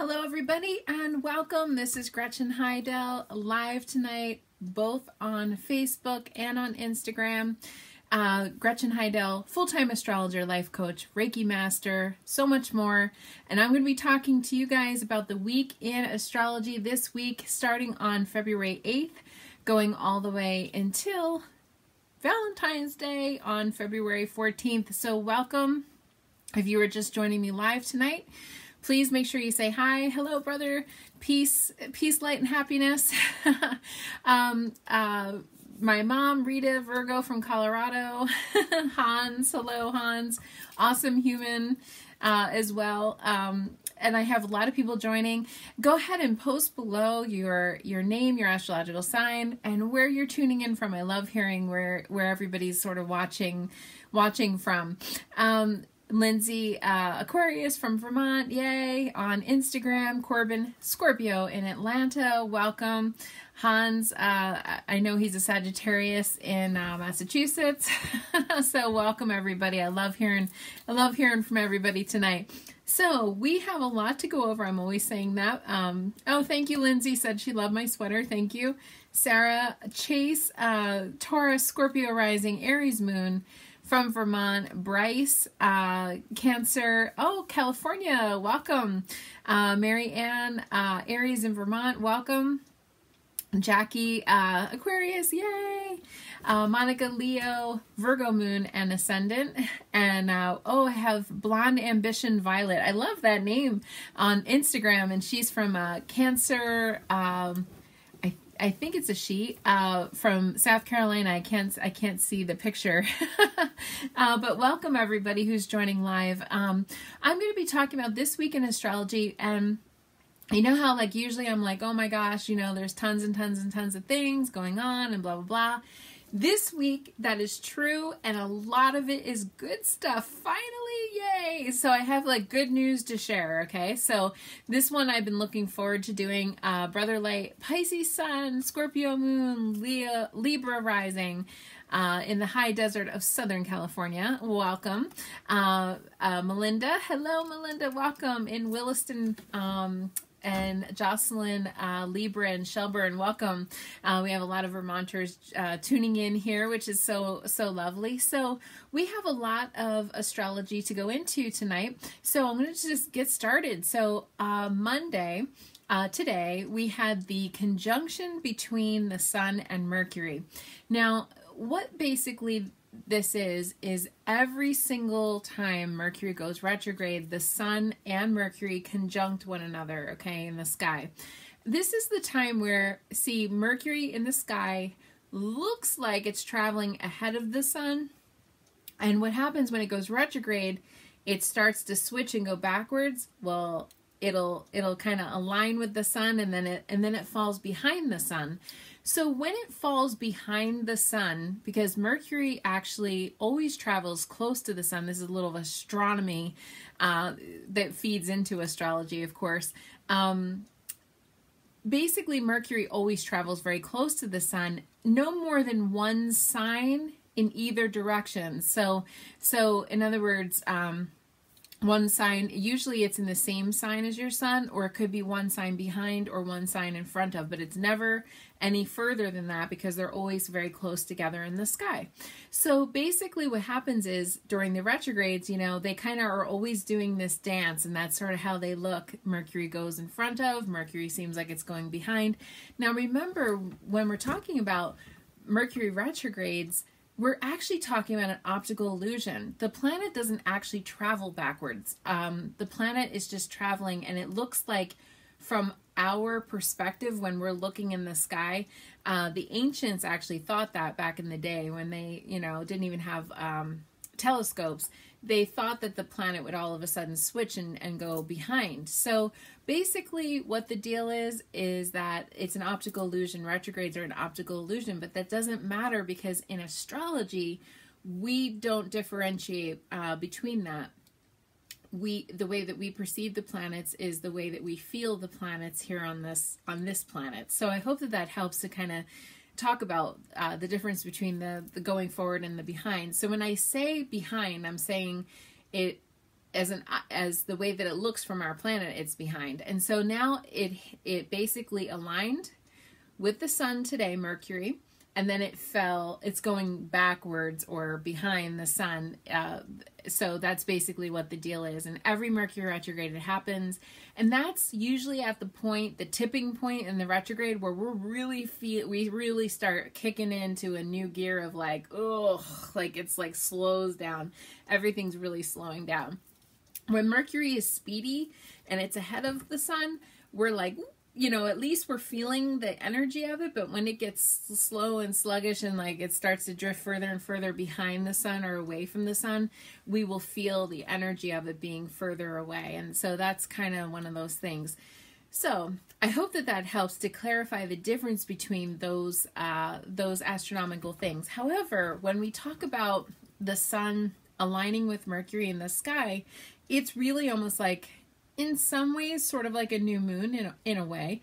Hello everybody and welcome. This is Gretchen Heidel live tonight both on Facebook and on Instagram. Gretchen Heidel, full-time astrologer, life coach, Reiki master, so much more. And I'm going to be talking to you guys about the week in astrology this week starting on February 8th going all the way until Valentine's Day on February 14th. So welcome. If you are just joining me live tonight, please make sure you say hi. Hello, brother. Peace, light, and happiness. My mom, Rita Virgo from Colorado. Hans, hello, Hans. Awesome human as well. And I have a lot of people joining. Go ahead and post below your name, your astrological sign, and where you're tuning in from. I love hearing where everybody's sort of watching from. Lindsay, Aquarius from Vermont, yay, on Instagram. Corbin, Scorpio in Atlanta, welcome. Hans, I know he's a Sagittarius in Massachusetts, so welcome everybody. I love hearing from everybody tonight. So we have a lot to go over. I'm always saying that. Oh, thank you. Lindsay said she loved my sweater. Thank you. Sarah, Chase, Taurus, Scorpio rising, Aries moon, from Vermont, Bryce, Cancer, oh, California, welcome. Mary Ann, Aries in Vermont, welcome. Jackie, Aquarius, yay. Monica, Leo, Virgo moon and ascendant. And oh, I have Blonde Ambition Violet. I love that name on Instagram. And she's from Cancer, I think it's a she, from South Carolina. I can't see the picture, but welcome everybody who's joining live. I'm going to be talking about this week in astrology, and you know how like usually I'm like, oh my gosh, you know, there's tons and tons and tons of things going on and blah, blah, blah. This week, that is true, and a lot of it is good stuff. Finally, yay! So I have like good news to share, okay? So this one I've been looking forward to doing. Brother Light, Pisces Sun, Scorpio Moon, Libra Rising, in the high desert of Southern California. Welcome. Melinda, hello Melinda, welcome. In Williston, and Jocelyn, Libra, and Shelburne, welcome. We have a lot of Vermonters tuning in here, which is so lovely. So we have a lot of astrology to go into tonight. So I'm going to just get started. So Monday, today, we had the conjunction between the Sun and Mercury. Now, what basically this is every single time Mercury goes retrograde, the Sun and Mercury conjunct one another, okay, in the sky. This is the time where, see, Mercury in the sky looks like it's traveling ahead of the Sun, and what happens when it goes retrograde, it starts to switch and go backwards. Well, it'll kind of align with the Sun, and then it falls behind the Sun. So when it falls behind the Sun, because Mercury actually always travels close to the Sun, this is a little of astronomy that feeds into astrology, of course. Basically, Mercury always travels very close to the Sun, no more than one sign in either direction. So in other words, one sign, usually it's in the same sign as your Sun, or it could be one sign behind or one sign in front of, but it's never any further than that because they're always very close together in the sky. So basically what happens is during the retrogrades, you know, they kind of are always doing this dance, and that's sort of how they look. Mercury goes in front of, Mercury seems like it's going behind. Now remember, when we're talking about Mercury retrogrades, we're actually talking about an optical illusion. The planet doesn't actually travel backwards. The planet is just traveling, and it looks like from our perspective when we're looking in the sky, the ancients actually thought that back in the day when they, you know, didn't even have telescopes. They thought that the planet would all of a sudden switch and go behind. So basically what the deal is that it's an optical illusion. Retrogrades are an optical illusion, but that doesn't matter because in astrology, we don't differentiate between that. The way that we perceive the planets is the way that we feel the planets here on this planet. So I hope that helps to kind of talk about the difference between the going forward and the behind. So when I say behind, I'm saying it as the way that it looks from our planet, it's behind. And so now it basically aligned with the sun today, Mercury, and then it's going backwards or behind the sun. So that's basically what the deal is. And every Mercury retrograde, it happens. And that's usually at the tipping point in the retrograde where we really start kicking into a new gear of like, oh, like it's like slows down. Everything's really slowing down. When Mercury is speedy and it's ahead of the sun, we're like, at least we're feeling the energy of it. But when it gets slow and sluggish and like it starts to drift further and further behind the sun or away from the sun, we will feel the energy of it being further away. And so that's kind of one of those things. So I hope that helps to clarify the difference between those astronomical things. However, when we talk about the sun aligning with Mercury in the sky, it's really almost like, in some ways, sort of like a new moon in a way,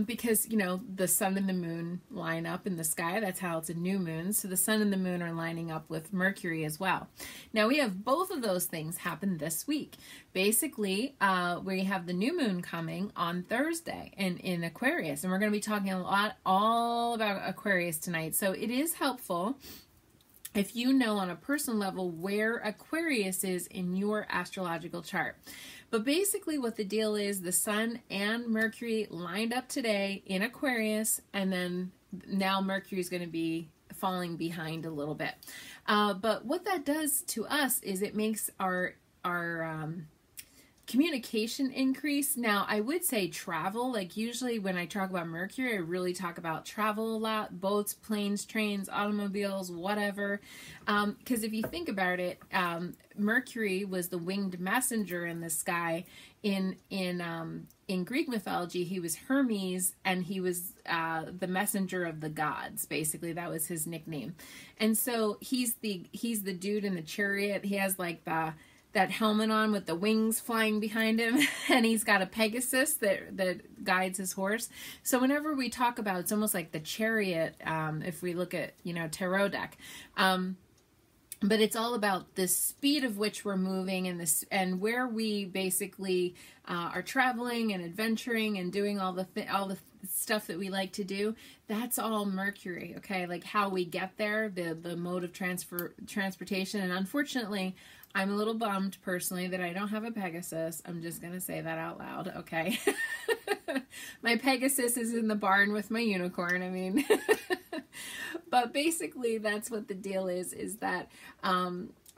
because, the sun and the moon line up in the sky. That's how it's a new moon. So the sun and the moon are lining up with Mercury as well. Now we have both of those things happen this week. Basically, we have the new moon coming on Thursday in Aquarius, and we're going to be talking a lot all about Aquarius tonight. So it is helpful if you know on a personal level where Aquarius is in your astrological chart. But basically what the deal is, the sun and Mercury lined up today in Aquarius, and then now Mercury is going to be falling behind a little bit. But what that does to us is it makes our communication increase. Now, I would say travel, like usually when I talk about Mercury, I really talk about travel a lot, boats, planes, trains, automobiles, whatever. Because if you think about it, Mercury was the winged messenger in the sky. In Greek mythology, he was Hermes, and he was the messenger of the gods. Basically, that was his nickname. And so he's the dude in the chariot. He has like that helmet on with the wings flying behind him, and he's got a Pegasus that guides his horse. So whenever we talk about, it's almost like the chariot, if we look at, tarot deck. But it's all about the speed of which we're moving and where we basically are traveling and adventuring and doing all the stuff that we like to do. That's all Mercury, okay? Like how we get there, the mode of transportation. And unfortunately, I'm a little bummed personally that I don't have a Pegasus. I'm just going to say that out loud, okay? My Pegasus is in the barn with my unicorn, I mean. But basically, that's what the deal is that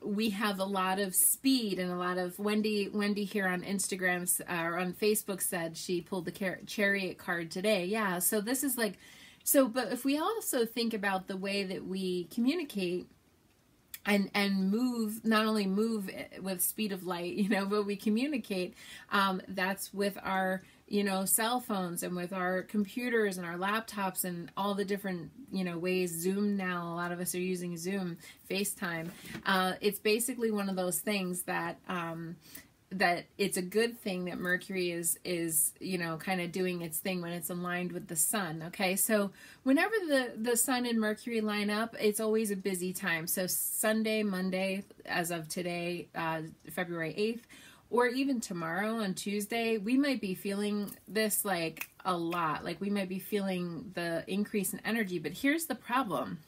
we have a lot of speed and a lot of... Wendy here on Instagram or on Facebook said she pulled the chariot card today. Yeah, so this is like... So, but if we also think about the way that we communicate and move, not only move with speed of light, but we communicate, that's with our, cell phones and with our computers and our laptops and all the different, ways. Zoom now, a lot of us are using Zoom, FaceTime. It's basically one of those things that it's a good thing that Mercury is kind of doing its thing when it's aligned with the sun. Okay, so whenever the sun and Mercury line up, it's always a busy time. So Sunday, Monday, as of today, February 8th, or even tomorrow on Tuesday, we might be feeling this like a lot. Like we might be feeling the increase in energy. But here's the problem.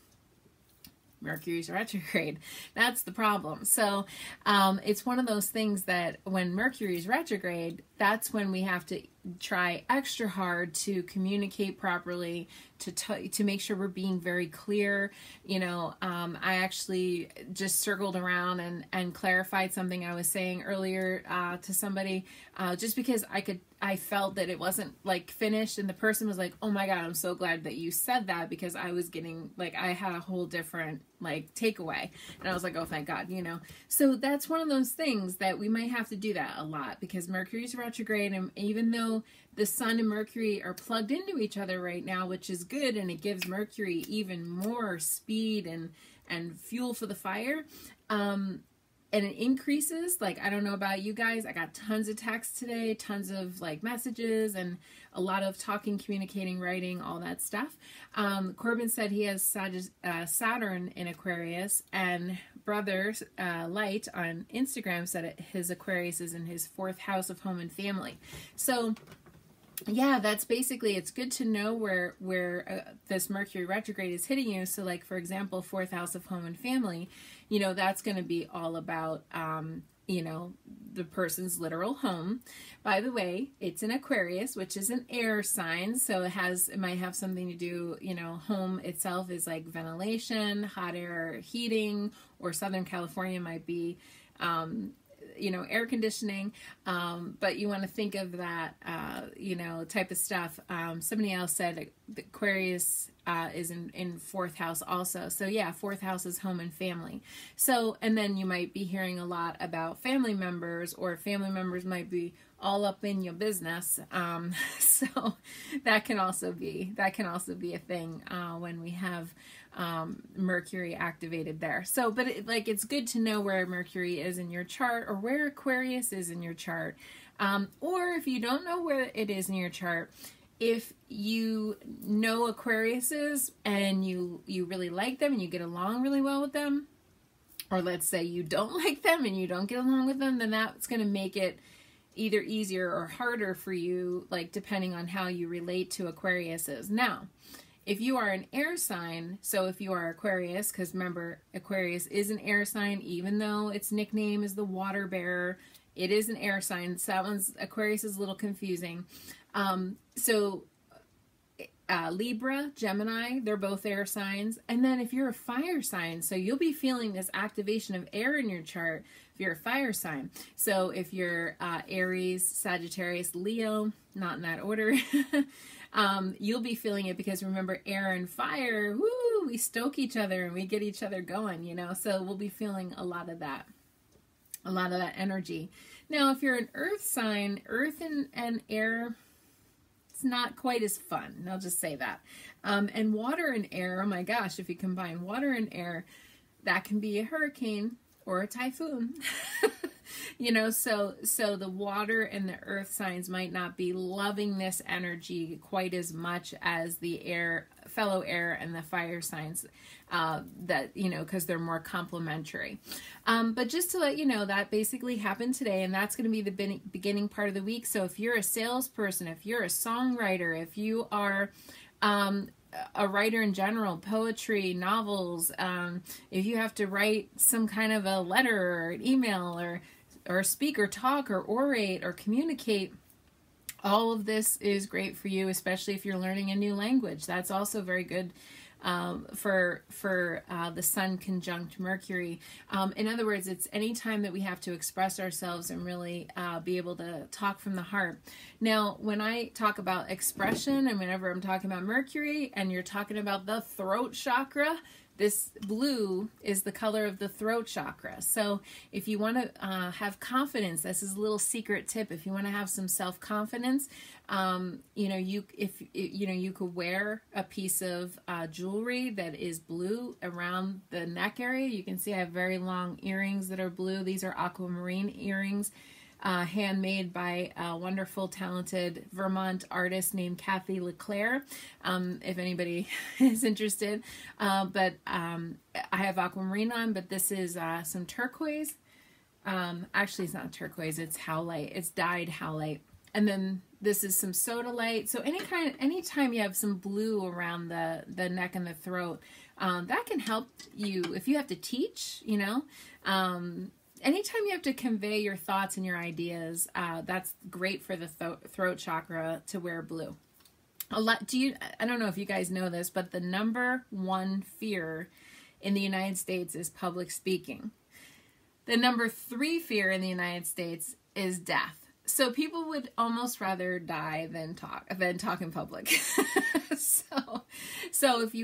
Mercury's retrograde. That's the problem. So it's one of those things that when Mercury's retrograde, that's when we have to try extra hard to communicate properly, to make sure we're being very clear. I actually just circled around and clarified something I was saying earlier to somebody, just because I felt that it wasn't like finished, and the person was like, oh my God, I'm so glad that you said that, because I was getting I had a whole different takeaway, and I was like, oh thank God, so that's one of those things that we might have to do that a lot, because Mercury's retrograde, and even though the sun and Mercury are plugged into each other right now, which is good, and it gives Mercury even more speed and fuel for the fire, and it increases. Like, I don't know about you guys, I got tons of texts today, tons of like messages, and a lot of talking, communicating, writing, all that stuff. Corbin said he has Saturn in Aquarius, and Brother Light on Instagram said his Aquarius is in his 4th house of home and family. So yeah, that's basically, it's good to know where this Mercury retrograde is hitting you. So like, for example, 4th house of home and family, you know, that's going to be all about, you know, the person's literal home. By the way, it's an Aquarius, which is an air sign. So it might have something to do, you know, home itself is like ventilation, hot air, heating, or Southern California might be, you know, air conditioning, but you want to think of that, you know, type of stuff. Somebody else said the Aquarius is in 4th house also. So yeah, 4th house is home and family. So, and then you might be hearing a lot about family members, or family members might be all up in your business. So that can also be a thing when we have Mercury activated there. So, but it's good to know where Mercury is in your chart, or where Aquarius is in your chart. Or if you don't know where it is in your chart, if you know Aquariuses and you really like them and you get along really well with them, or let's say you don't like them and you don't get along with them, then that's going to make it either easier or harder for you, like depending on how you relate to Aquariuses. Now, if you are an air sign, so if you are Aquarius, because remember, Aquarius is an air sign, even though its nickname is the water bearer, it is an air sign. So Aquarius is a little confusing. Libra, Gemini, they're both air signs. And then if you're a fire sign, so you'll be feeling this activation of air in your chart if you're a fire sign. So if you're Aries, Sagittarius, Leo, not in that order, you'll be feeling it, because remember, air and fire, woo, we stoke each other and we get each other going, you know, so we'll be feeling a lot of that energy. Now, if you're an earth sign, earth and air, it's not quite as fun. I'll just say that. And water and air, oh my gosh, if you combine water and air, that can be a hurricane or a typhoon. You know, so the water and the earth signs might not be loving this energy quite as much as the fellow air and the fire signs, that, you know, because they're more complementary. But just to let you know, that basically happened today, and that's going to be the beginning part of the week. So if you're a salesperson, if you're a songwriter, if you are a writer in general, poetry, novels, if you have to write some kind of a letter or an email, or speak or talk or orate or communicate, all of this is great for you, especially if you're learning a new language. That's also very good for the Sun conjunct Mercury. In other words, it's any time that we have to express ourselves and really be able to talk from the heart. Now, when I talk about expression, and whenever I'm talking about Mercury and you're talking about the throat chakra, this blue is the color of the throat chakra. So if you want to have confidence, this is a little secret tip. If you want to have some self-confidence, you know, you could wear a piece of jewelry that is blue around the neck area. You can see I have very long earrings that are blue. These are aquamarine earrings. Handmade by a wonderful, talented Vermont artist named Kathy LeClaire, if anybody is interested. But I have aquamarine on, but this is some turquoise. Actually, it's not turquoise, it's howlite. It's dyed howlite. And then this is some sodalite. So anytime you have some blue around the neck and the throat, that can help you if you have to teach, you know. Anytime you have to convey your thoughts and your ideas, that's great for the throat chakra to wear blue. I don't know if you guys know this, but the number one fear in the United States is public speaking. The number 3 fear in the United States is death. So people would almost rather die than talk in public. So if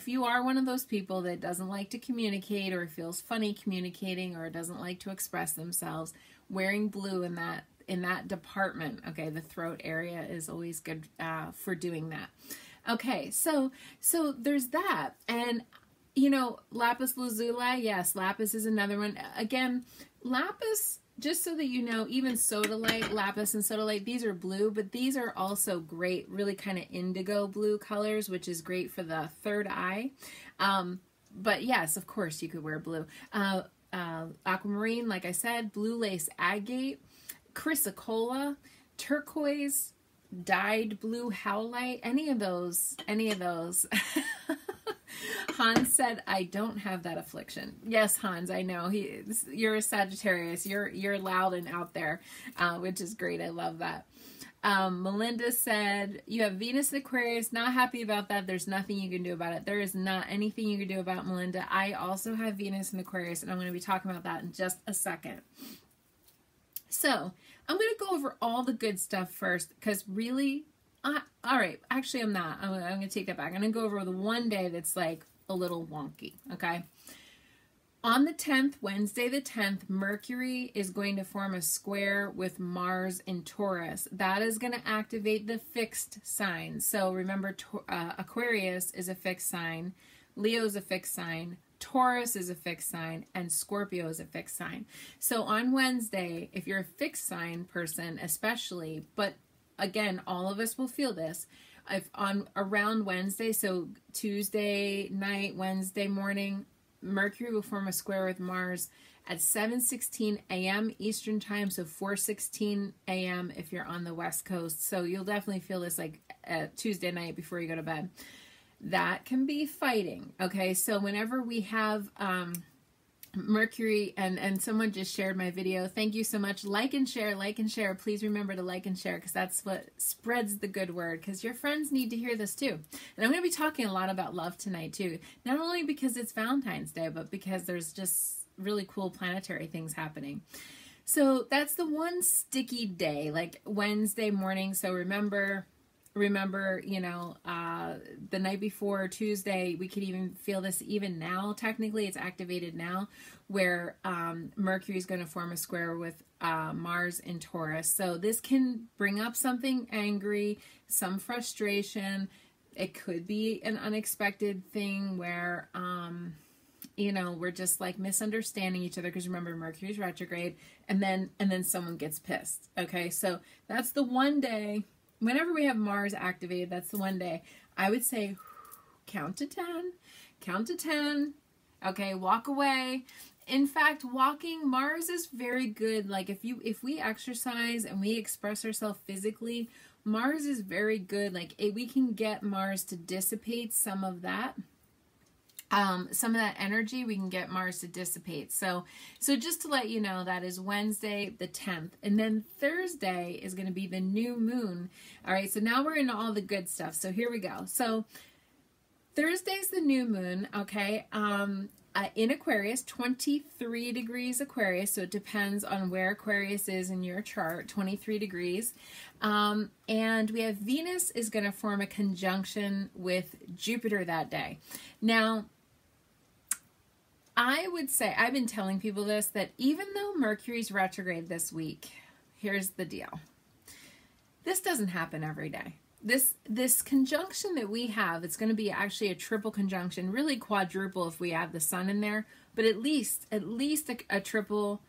you are one of those people that doesn't like to communicate, or feels funny communicating, or doesn't like to express themselves, wearing blue in that department, okay, the throat area is always good for doing that. Okay, so there's that, and You know, lapis lazuli, yes, lapis is another one. Again, lapis, just so that you know, even sodalite, lapis and sodalite, these are blue, but these are also great, really kind of indigo blue colors, which is great for the third eye. But yes, of course, you could wear blue. Aquamarine, like I said, blue lace agate, chrysocolla, turquoise, dyed blue howlite, any of those. Hans said, I don't have that affliction. Yes, Hans, I know. You're a Sagittarius. You're loud and out there, which is great. I love that. Melinda said, you have Venus in Aquarius. Not happy about that. There's nothing you can do about it. There is not anything you can do about Melinda. I also have Venus in Aquarius, and I'm going to be talking about that in just a second. So I'm going to go over all the good stuff first, because really, all right, actually I'm not. I'm going to take that back. I'm going to go over the one day that's like a little wonky, okay? On the 10th, Wednesday the 10th, Mercury is going to form a square with Mars in Taurus. That is going to activate the fixed sign. So remember, Aquarius is a fixed sign, Leo is a fixed sign, Taurus is a fixed sign, and Scorpio is a fixed sign. So on Wednesday, if you're a fixed sign person especially, but again, all of us will feel this, if on around Wednesday, so Tuesday night, Wednesday morning, Mercury will form a square with Mars at 7:16 a.m. Eastern time, so 4:16 a.m. if you're on the West Coast. So you'll definitely feel this like Tuesday night before you go to bed. That can be fighting, okay? So whenever we have Mercury, and someone just shared my video. Thank you so much. Like and share, like and share. Please remember to like and share, because that's what spreads the good word, because your friends need to hear this too. And I'm going to be talking a lot about love tonight too. Not only because it's Valentine's Day, but because there's just really cool planetary things happening. So that's the one sticky day, like Wednesday morning. So remember, you know, the night before Tuesday, we could even feel this even now. Technically, it's activated now, where Mercury is going to form a square with Mars in Taurus. So this can bring up something angry, some frustration. It could be an unexpected thing where, you know, we're just like misunderstanding each other, because remember, Mercury's retrograde, and then someone gets pissed. Okay, so that's the one day. Whenever we have Mars activated, that's the one day. I would say count to 10, count to 10. Okay, walk away. In fact, walking, Mars is very good. Like if we exercise and we express ourselves physically, Mars is very good. Like we can get Mars to dissipate some of that. Some of that energy, we can get Mars to dissipate. So just to let you know, that is Wednesday the 10th. And then Thursday is going to be the new moon. All right, so now we're into all the good stuff. So here we go. So Thursday's the new moon, okay? In Aquarius, 23 degrees Aquarius. So it depends on where Aquarius is in your chart, 23 degrees. And we have Venus is going to form a conjunction with Jupiter that day. Now, I would say, I've been telling people this, that even though Mercury's retrograde this week, here's the deal. This doesn't happen every day. This conjunction that we have, it's going to be actually a triple conjunction, really quadruple if we add the sun in there, but at least a triple.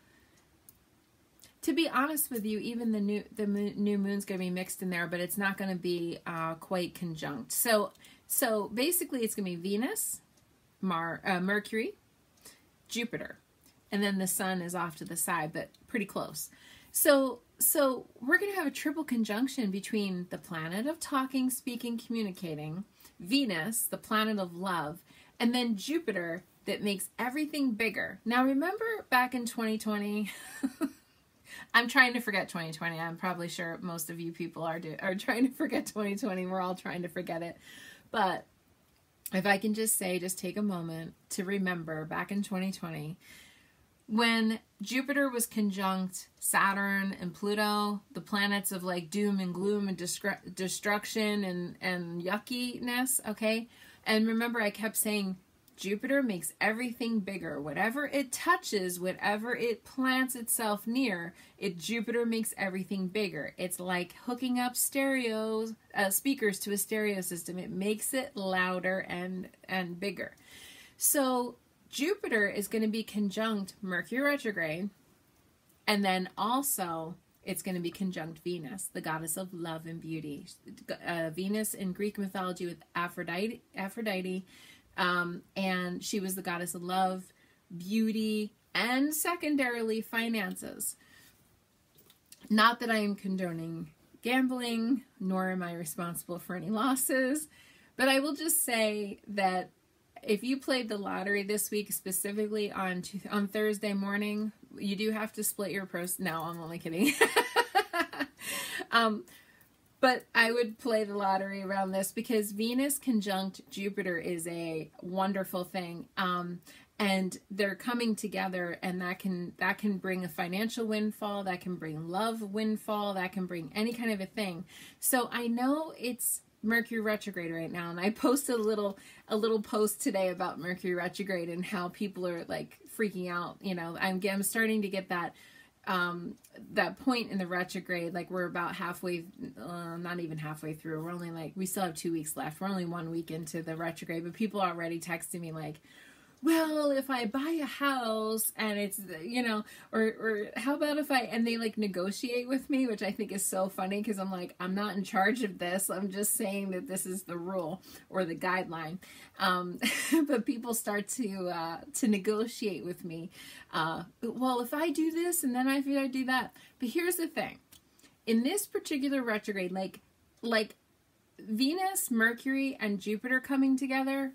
To be honest with you, even the new moon's going to be mixed in there, but it's not going to be quite conjunct. So basically, it's going to be Venus, Mercury, Jupiter, and then the sun is off to the side, but pretty close. So we're going to have a triple conjunction between the planet of talking, speaking, communicating, Venus, the planet of love, and then Jupiter, that makes everything bigger. Now, remember back in 2020, I'm trying to forget 2020. I'm probably sure most of you people are trying to forget 2020. We're all trying to forget it. But if I can just say, just take a moment to remember back in 2020, when Jupiter was conjunct Saturn and Pluto, the planets of like doom and gloom and destruction and yuckiness, okay? And remember, I kept saying, Jupiter makes everything bigger. Whatever it touches, whatever it plants itself near, Jupiter makes everything bigger. It's like hooking up speakers to a stereo system. It makes it louder and bigger. So Jupiter is going to be conjunct Mercury retrograde, and then also it's going to be conjunct Venus, the goddess of love and beauty. Venus in Greek mythology with Aphrodite, and she was the goddess of love, beauty, and secondarily finances. Not that I am condoning gambling, nor am I responsible for any losses, but I will just say that if you played the lottery this week, specifically on Thursday morning, you do have to split your pros. No, I'm only kidding. But I would play the lottery around this because Venus conjunct Jupiter is a wonderful thing. And they're coming together, and that can bring a financial windfall, that can bring love windfall, that can bring any kind of a thing. So I know it's Mercury retrograde right now, and I posted a little post today about Mercury retrograde and how people are like freaking out. You know, I'm starting to get that point in the retrograde, like we're about halfway, not even halfway through. We're only we still have 2 weeks left. We're only 1 week into the retrograde, but people are already texting me like, well, if I buy a house and it's, you know, or how about if and they like negotiate with me, which I think is so funny because I'm like, I'm not in charge of this. I'm just saying that this is the rule or the guideline. But people start to negotiate with me. Well, if I do this and then I feel I do that. But here's the thing. In this particular retrograde, like Venus, Mercury, and Jupiter coming together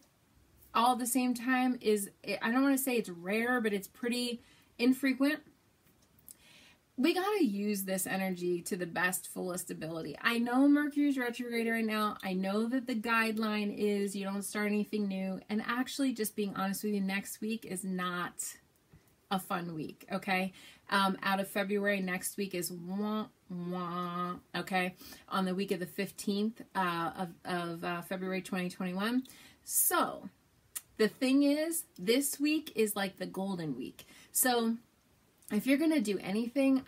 all at the same time I don't want to say it's rare, but it's pretty infrequent. We got to use this energy to the best, fullest ability. I know Mercury's retrograde right now. I know that the guideline is you don't start anything new. And actually, just being honest with you, next week is not a fun week, okay? Out of February, next week is okay? On the week of the 15th of February 2021. So the thing is, this week is like the golden week. So if you're going to do anything,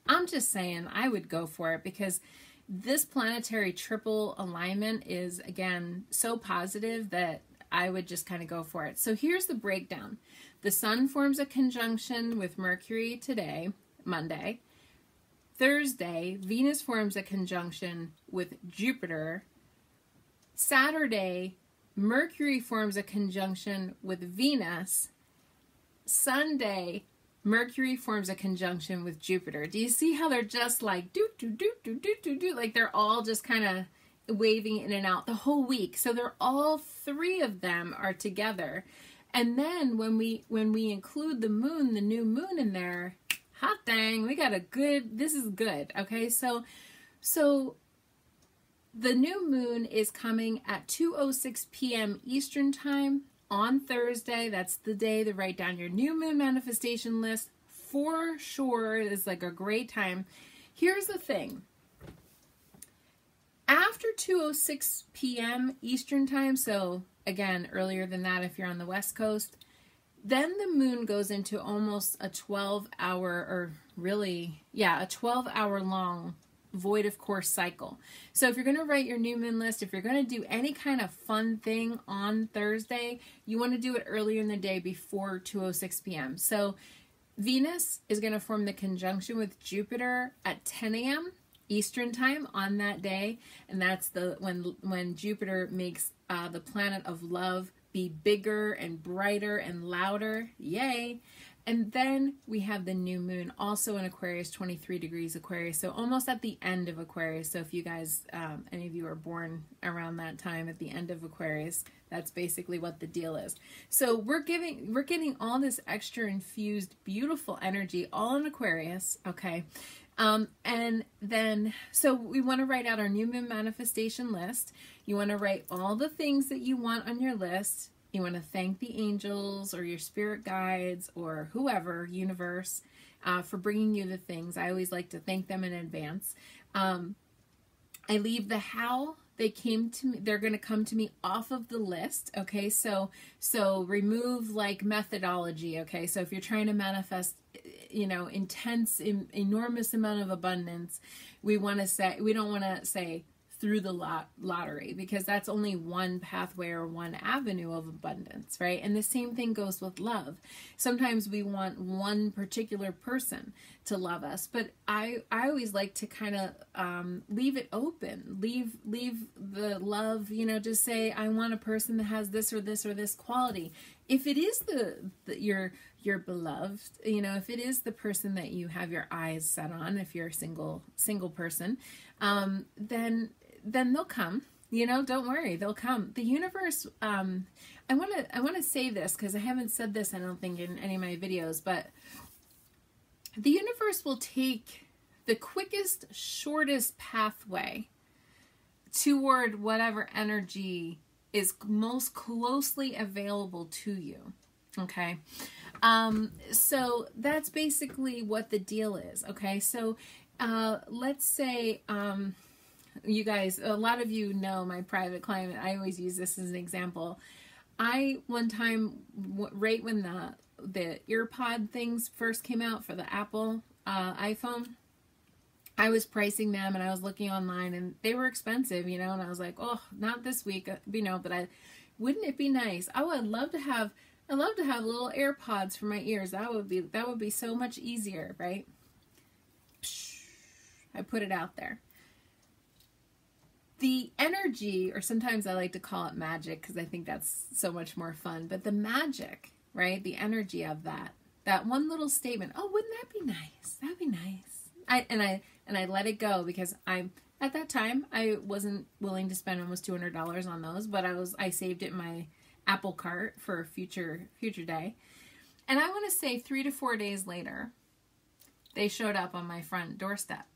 I'm just saying I would go for it because this planetary triple alignment is, again, so positive that I would just kind of go for it. So here's the breakdown. The Sun forms a conjunction with Mercury today, Monday. Thursday, Venus forms a conjunction with Jupiter. Saturday, Mercury forms a conjunction with Venus. Sunday, Mercury forms a conjunction with Jupiter. Do you see how they're just like like they're all just kind of waving in and out the whole week. So they're all three of them are together. And then when we include the moon, the new moon in there, hot dang, we got this is good. Okay, so the new moon is coming at 2:06 p.m. Eastern Time on Thursday. That's the day to write down your new moon manifestation list. For sure, it's like a great time. Here's the thing. After 2:06 p.m. Eastern Time, so again, earlier than that if you're on the West Coast, then the moon goes into almost a 12-hour, or really, yeah, a 12-hour long void of course cycle. So if you're going to write your new moon list, if you're going to do any kind of fun thing on Thursday, you want to do it earlier in the day before 2:06 p.m. So Venus is going to form the conjunction with Jupiter at 10 a.m. Eastern Time on that day, and that's when Jupiter makes the planet of love be bigger and brighter and louder. Yay! And then we have the new moon also in Aquarius, 23 degrees Aquarius, so almost at the end of Aquarius. So if you guys, any of you are born around that time at the end of Aquarius, that's basically what the deal is. So we're getting all this extra infused, beautiful energy all in Aquarius, okay? And then, so we want to write out our new moon manifestation list. You want to write all the things that you want on your list. You want to thank the angels or your spirit guides or whoever, universe, for bringing you the things. I always like to thank them in advance. I leave the how they came to me. They're going to come to me off of the list. Okay. So remove like methodology. Okay. So if you're trying to manifest, intense, enormous amount of abundance, we don't want to say through the lottery, because that's only one pathway or one avenue of abundance, right? And the same thing goes with love. Sometimes we want one particular person to love us, but I always like to kind of leave it open, leave the love, you know, just say, I want a person that has this or this or this quality. If it is your beloved, you know, if it is the person that you have your eyes set on, if you're a single person, then they'll come. You know, don't worry, they'll come. The universe, I want to say this because I haven't said this, I don't think, in any of my videos, but the universe will take the quickest, shortest pathway toward whatever energy is most closely available to you. Okay. So that's basically what the deal is. Okay. So, let's say, you guys, a lot of you know my private client. I always use this as an example. One time, right when the earpod things first came out for the Apple, iPhone, I was pricing them and I was looking online and they were expensive, you know, and I was like, oh, not this week, you know, but wouldn't it be nice? I would love to have little AirPods for my ears. That would be so much easier, right? I put it out there. The energy, or sometimes I like to call it magic because I think that's so much more fun, but the magic, right? The energy of that one little statement, oh, wouldn't that be nice? That'd be nice. I let it go because at that time I wasn't willing to spend almost $200 on those, but I saved it in my Apple cart for a future day. And I want to say 3 to 4 days later, they showed up on my front doorstep.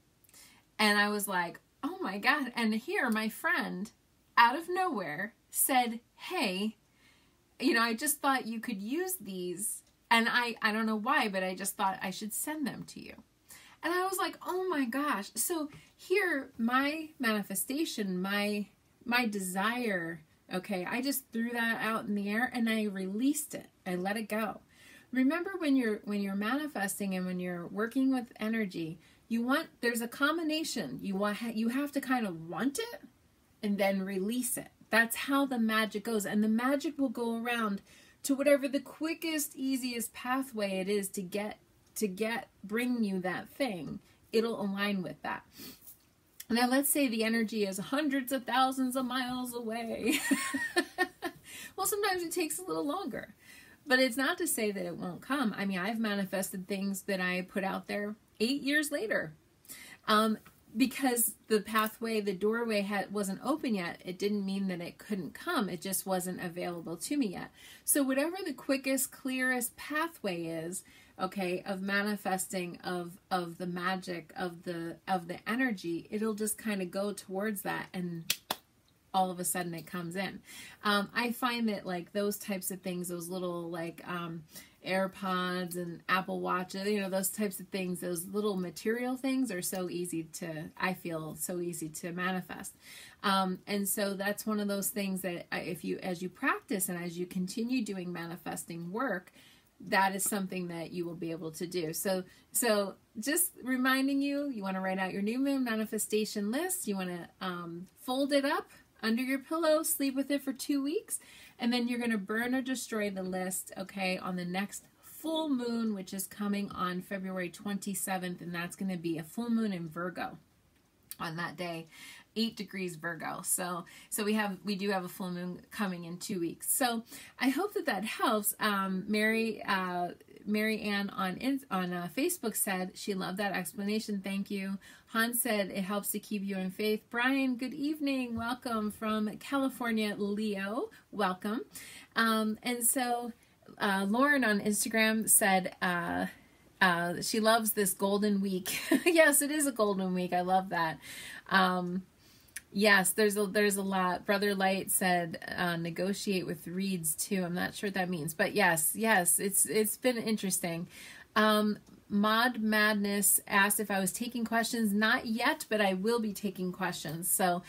And I was like, oh my God. And here my friend out of nowhere said, hey, you know, I just thought you could use these. And I don't know why, but I just thought I should send them to you. And I was like, oh my gosh. So here, my manifestation, my desire, okay, I just threw that out in the air and I released it. I let it go. Remember, when you're manifesting and when you're working with energy, there's a combination. You have to kind of want it and then release it. That's how the magic goes. And the magic will go around to whatever the quickest, easiest pathway it is to bring you that thing. It'll align with that. Now, let's say the energy is hundreds of thousands of miles away. Well, sometimes it takes a little longer, but it's not to say that it won't come. I mean, I've manifested things that I put out there 8 years later. Because the pathway, the doorway wasn't open yet, it didn't mean that it couldn't come. It just wasn't available to me yet. So whatever the quickest, clearest pathway is, okay, of manifesting of the magic of the energy, it'll just kind of go towards that, and all of a sudden it comes in. I find that like those types of things, those little like AirPods and Apple Watches, you know, those types of things, those little material things are so easy to, I feel so easy to manifest. And so that's one of those things that as you practice and as you continue doing manifesting work, that is something that you will be able to do. So just reminding you want to write out your new moon manifestation list. You want to fold it up under your pillow, sleep with it for 2 weeks, and then you're going to burn or destroy the list, okay, on the next full moon, which is coming on February 27th, and that's going to be a full moon in Virgo on that day, 8 degrees Virgo. So we do have a full moon coming in 2 weeks. So I hope that helps. Mary Ann on Facebook said she loved that explanation. Thank you. Hans said it helps to keep you in faith. Brian, good evening. Welcome from California. Leo, welcome. And so Lauren on Instagram said she loves this golden week. Yes, it is a golden week. I love that. Yes, there's a lot. Brother Light said negotiate with reeds too. I'm not sure what that means, but yes, it's been interesting. Mod Madness asked if I was taking questions. Not yet, but I will be taking questions. So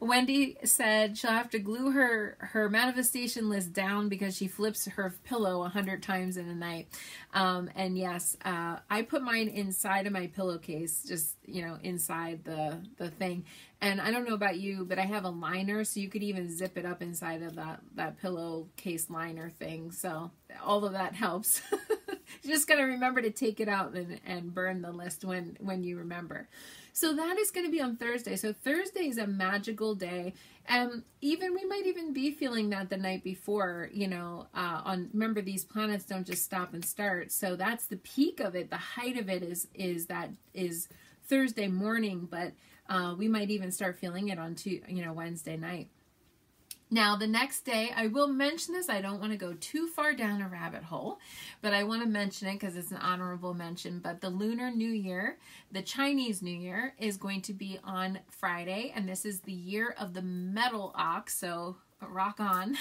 Wendy said she'll have to glue her manifestation list down because she flips her pillow 100 times in a night. And yes, I put mine inside of my pillowcase, just, you know, inside the thing. And I don't know about you, but I have a liner, so you could even zip it up inside of that pillowcase liner thing. So all of that helps. You're just going to remember to take it out and burn the list when you remember. So that is going to be on Thursday. So Thursday is a magical day. And we might even be feeling that the night before, you know, remember, these planets don't just stop and start. So that's the peak of it. The height of it is Thursday morning, but we might even start feeling it on Wednesday night. Now, the next day, I will mention this. I don't want to go too far down a rabbit hole, but I want to mention it because it's an honorable mention. But the Lunar New Year, the Chinese New Year, is going to be on Friday, and this is the year of the metal ox, so rock on.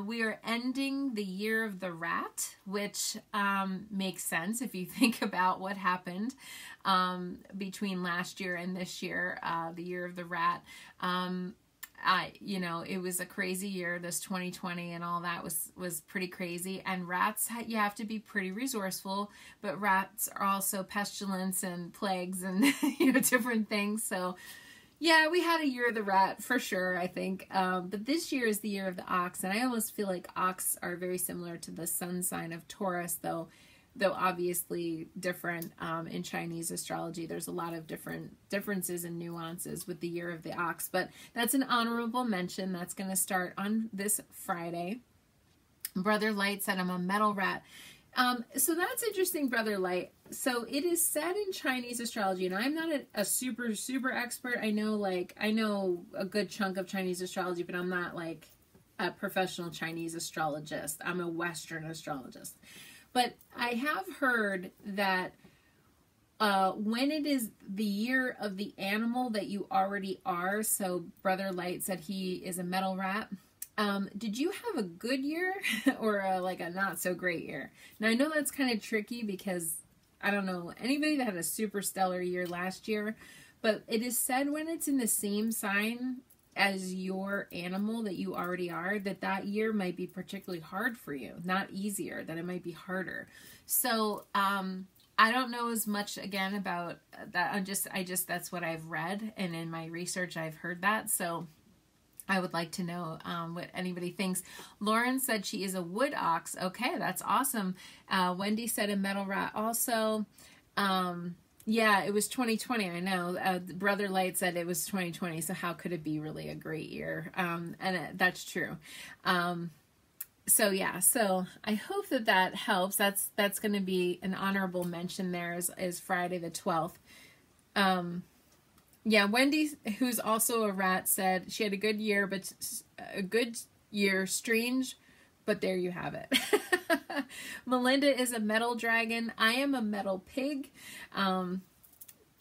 We are ending the year of the rat, which makes sense if you think about what happened between last year and this year, the year of the rat. It was a crazy year, this 2020, and all that was pretty crazy. And rats, you have to be pretty resourceful, but rats are also pestilence and plagues and, different things. So yeah, we had a year of the rat for sure, I think. But this year is the year of the ox, and I almost feel like ox are very similar to the sun sign of Taurus, though obviously different in Chinese astrology. There's a lot of differences and nuances with the year of the ox, but that's an honorable mention. That's going to start on this Friday. Brother Light said, I'm a metal rat. So that's interesting, Brother Light. So it is said in Chinese astrology, and I'm not a super expert. I know a good chunk of Chinese astrology, but I'm not like a professional Chinese astrologist. I'm a Western astrologist. But I have heard that when it is the year of the animal that you already are, so Brother Light said he is a metal rat. Did you have a good year or a not so great year? Now I know that's kind of tricky because I don't know anybody that had a super stellar year last year, but it is said when it's in the same sign as your animal that you already are, that year might be particularly hard for you, not easier, that it might be harder. So I don't know as much again about that. I just that's what I've read, and in my research I've heard that. So I would like to know what anybody thinks. Lauren said she is a wood ox. Okay, that's awesome. Wendy said a metal rat also. Yeah, it was 2020, I know. Brother Light said it was 2020, so how could it be really a great year? That's true. So yeah, so I hope that helps. That's going to be an honorable mention there is Friday the 12th. Yeah, Wendy, who's also a rat, said she had a good year, but strange, but there you have it. Melinda is a metal dragon. I am a metal pig.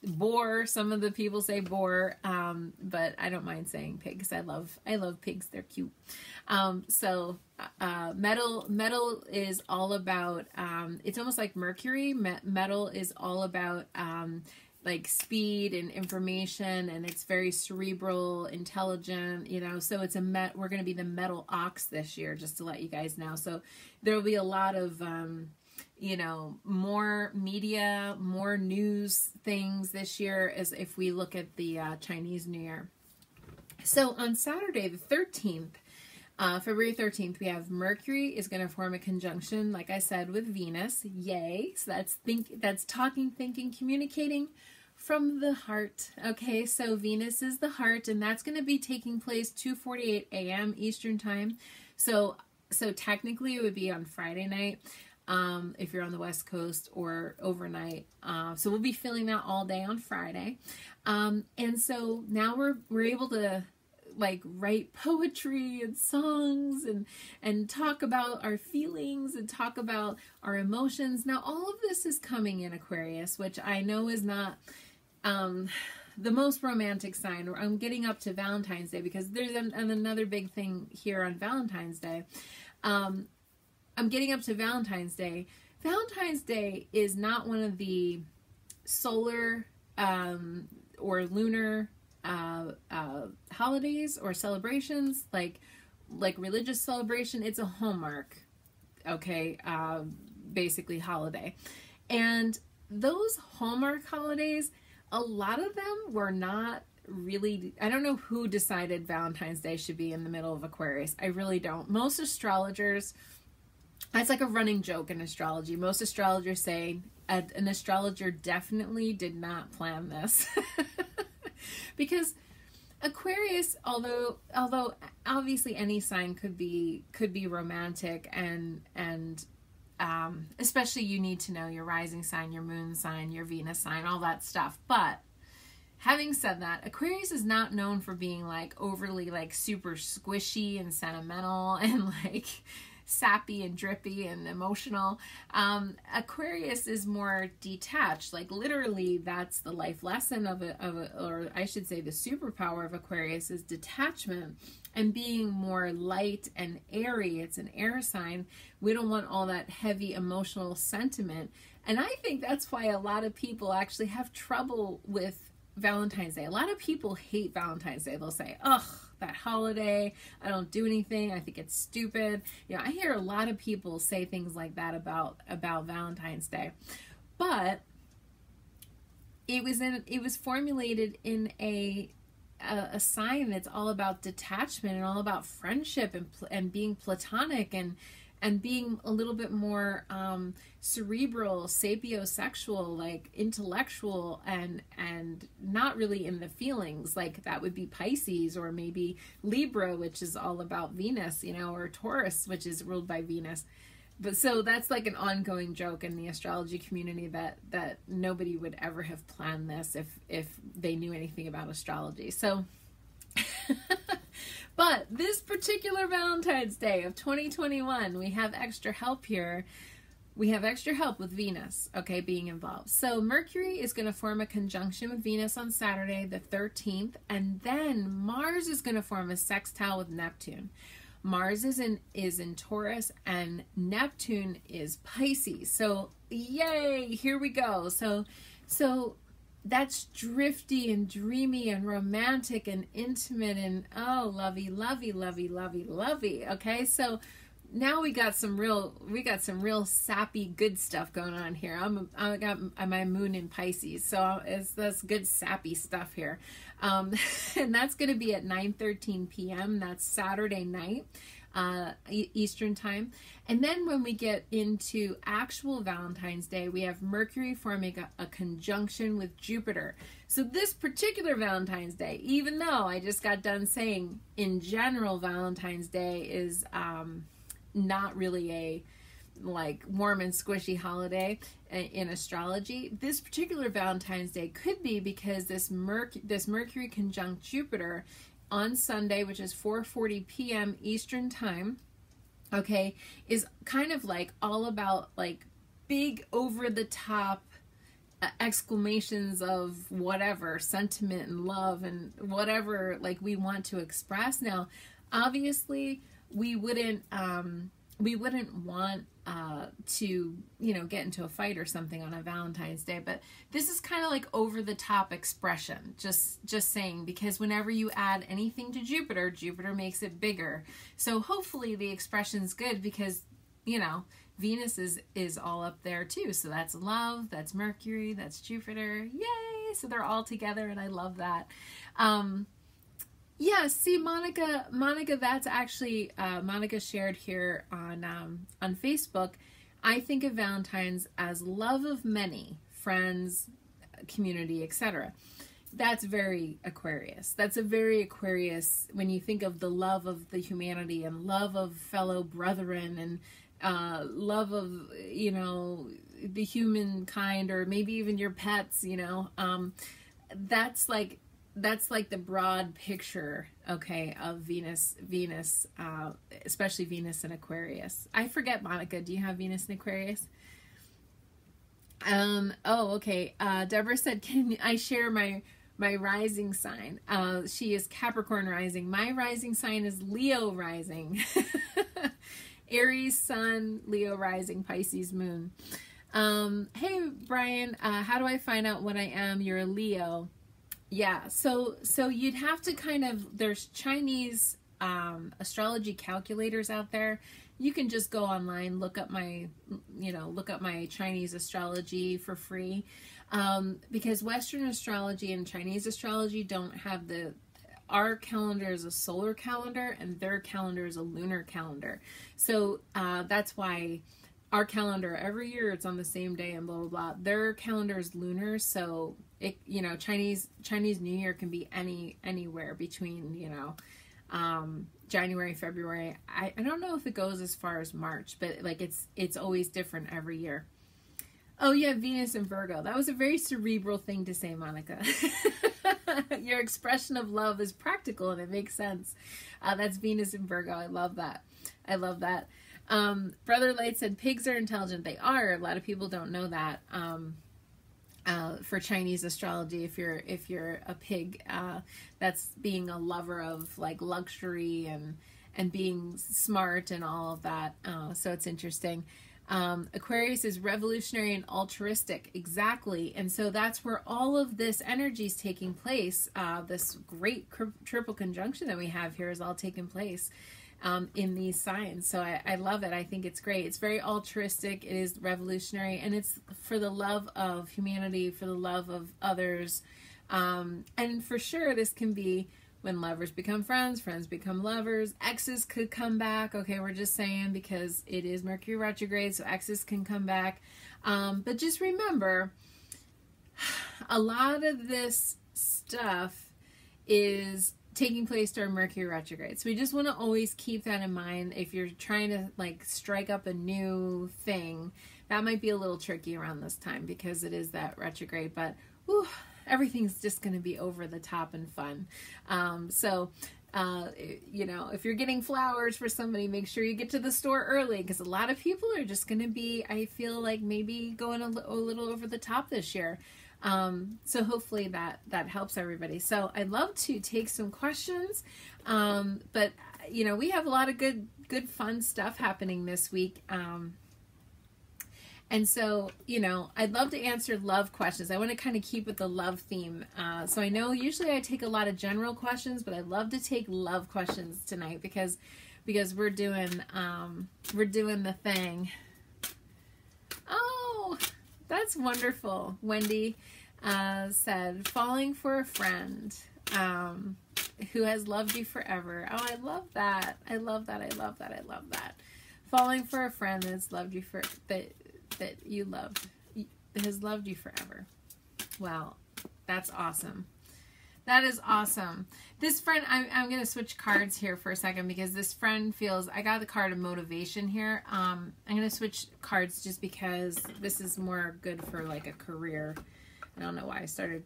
Boar. Some of the people say boar, but I don't mind saying pig because I love pigs. They're cute. Metal is all about. It's almost like Mercury. Metal is all about like speed and information, and it's very cerebral, intelligent, so it's we're going to be the metal ox this year, just to let you guys know. So there will be a lot of, more media, more news things this year as if we look at the Chinese New Year. So on Saturday, the 13th, February 13th, we have Mercury is going to form a conjunction, like I said, with Venus. Yay. So that's talking, thinking, communicating from the heart. Okay, so Venus is the heart, and that's going to be taking place 2:48 a.m. Eastern time. So technically it would be on Friday night if you're on the West Coast, or overnight. So we'll be feeling that all day on Friday. And so now we're able to write poetry and songs and talk about our feelings and talk about our emotions. Now all of this is coming in Aquarius, which I know is not the most romantic sign. I'm getting up to Valentine's Day because there's another big thing here on Valentine's Day. I'm getting up to Valentine's Day. Valentine's Day is not one of the solar or lunar holidays or celebrations, like religious celebration, it's a Hallmark, okay, basically holiday. And those Hallmark holidays, a lot of them were not really, I don't know who decided Valentine's Day should be in the middle of Aquarius. I really don't. Most astrologers, it's like a running joke in astrology. Most astrologers say an astrologer definitely did not plan this. Because Aquarius, although obviously any sign could be romantic, and especially you need to know your rising sign, your moon sign, your Venus sign, all that stuff. But having said that, Aquarius is not known for being like overly like super squishy and sentimental and like sappy and drippy and emotional. Aquarius is more detached. Like literally, that's the life lesson of it, or I should say the superpower of Aquarius is detachment and being more light and airy. It's an air sign. We don't want all that heavy emotional sentiment. And I think that's why a lot of people actually have trouble with Valentine's Day. A lot of people hate Valentine's Day. They'll say, ugh, that holiday, I don't do anything, I think it's stupid. You know, I hear a lot of people say things like that about Valentine's Day. But it was formulated in a sign that's all about detachment and all about friendship and being platonic and being a little bit more cerebral, sapiosexual, like intellectual, and not really in the feelings. Like that would be Pisces, or maybe Libra, which is all about Venus, you know, or Taurus, which is ruled by Venus. But so that's like an ongoing joke in the astrology community that nobody would ever have planned this if they knew anything about astrology. So but this particular Valentine's Day of 2021, we have extra help here. We have extra help with Venus, okay, being involved. So Mercury is going to form a conjunction with Venus on Saturday, the 13th, and then Mars is going to form a sextile with Neptune. Mars is in Taurus and Neptune is Pisces. So yay, here we go. So that's drifty and dreamy and romantic and intimate and oh, lovey, lovey, lovey, lovey, lovey. Okay, so now we got some real sappy good stuff going on here. I got my moon in Pisces, so that's good sappy stuff here. And that's going to be at 9:13 p.m. That's Saturday night, Eastern time. And then when we get into actual Valentine's Day, we have Mercury forming a conjunction with Jupiter. So this particular Valentine's Day, even though I just got done saying in general Valentine's Day is not really a like warm and squishy holiday in astrology, this particular Valentine's Day could be because this Mercury conjunct Jupiter on Sunday, which is 4:40 p.m. Eastern time, okay, is kind of like all about like big over the top exclamations of whatever sentiment and love and whatever like we want to express. Now obviously we wouldn't want to, you know, get into a fight or something on a Valentine's Day, but this is kind of like over the top expression, just saying, because whenever you add anything to Jupiter, Jupiter makes it bigger. So hopefully the expression's good because, you know, Venus is all up there too. So that's love, that's Mercury, that's Jupiter. Yay! So they're all together and I love that. Yeah, see, Monica, that's actually, Monica shared here on Facebook. I think of Valentine's as love of many, friends, community, etc. That's very Aquarius. That's a very Aquarius when you think of the love of the humanity and love of fellow brethren and love of, you know, the humankind or maybe even your pets, you know. That's like the broad picture, okay, of Venus, especially Venus in Aquarius. I forget, Monica, do you have Venus in Aquarius? Oh, okay. Deborah said, can I share my rising sign? She is Capricorn rising. My rising sign is Leo rising. Aries sun, Leo rising, Pisces moon. Hey, Brian, how do I find out what I am? You're a Leo. Yeah, so you'd have to kind of, there's Chinese astrology calculators out there. You can just go online, look up my, look up my Chinese astrology for free, because Western astrology and Chinese astrology don't have our calendar is a solar calendar and their calendar is a lunar calendar. So that's why our calendar every year it's on the same day and blah blah blah. Their calendar is lunar, so it, Chinese New Year can be anywhere between January, February. I don't know if it goes as far as March, but like it's always different every year. Oh yeah, Venus and Virgo. That was a very cerebral thing to say, Monica. Your expression of love is practical and it makes sense. That's Venus and Virgo. I love that. I love that. Brother Light said pigs are intelligent. They are. A lot of people don't know that. For Chinese astrology, if you're a pig, that's being a lover of like luxury and being smart and all of that. So it's interesting. Aquarius is revolutionary and altruistic. Exactly. And so that's where all of this energy is taking place. This great triple conjunction that we have here is all taking place in these signs. So I love it. I think it's great. It's very altruistic. It is revolutionary, and it's for the love of humanity, for the love of others. And for sure, this can be when lovers become friends, friends become lovers, exes could come back. Okay, we're just saying because it is Mercury retrograde, so exes can come back. But just remember, a lot of this stuff is taking place during Mercury retrograde. So we just want to always keep that in mind. If you're trying to like strike up a new thing, that might be a little tricky around this time because it is that retrograde. But whew, everything's just going to be over the top and fun. If you're getting flowers for somebody, make sure you get to the store early because a lot of people are just going to be, I feel like maybe going a little over the top this year. So hopefully that helps everybody. So I'd love to take some questions. But we have a lot of good fun stuff happening this week. And so, I'd love to answer love questions. I want to kind of keep with the love theme. So I know usually I take a lot of general questions, but I'd love to take love questions tonight because we're doing the thing. Oh, that's wonderful. Wendy said, falling for a friend who has loved you forever. Oh, I love that. I love that. I love that. I love that. Falling for a friend that's loved you that you loved, has loved you forever. Wow, that's awesome. That is awesome. This friend, I'm going to switch cards here for a second because this friend feels, I got the card of motivation here. I'm going to switch cards just because this is more good for like a career. I don't know why I started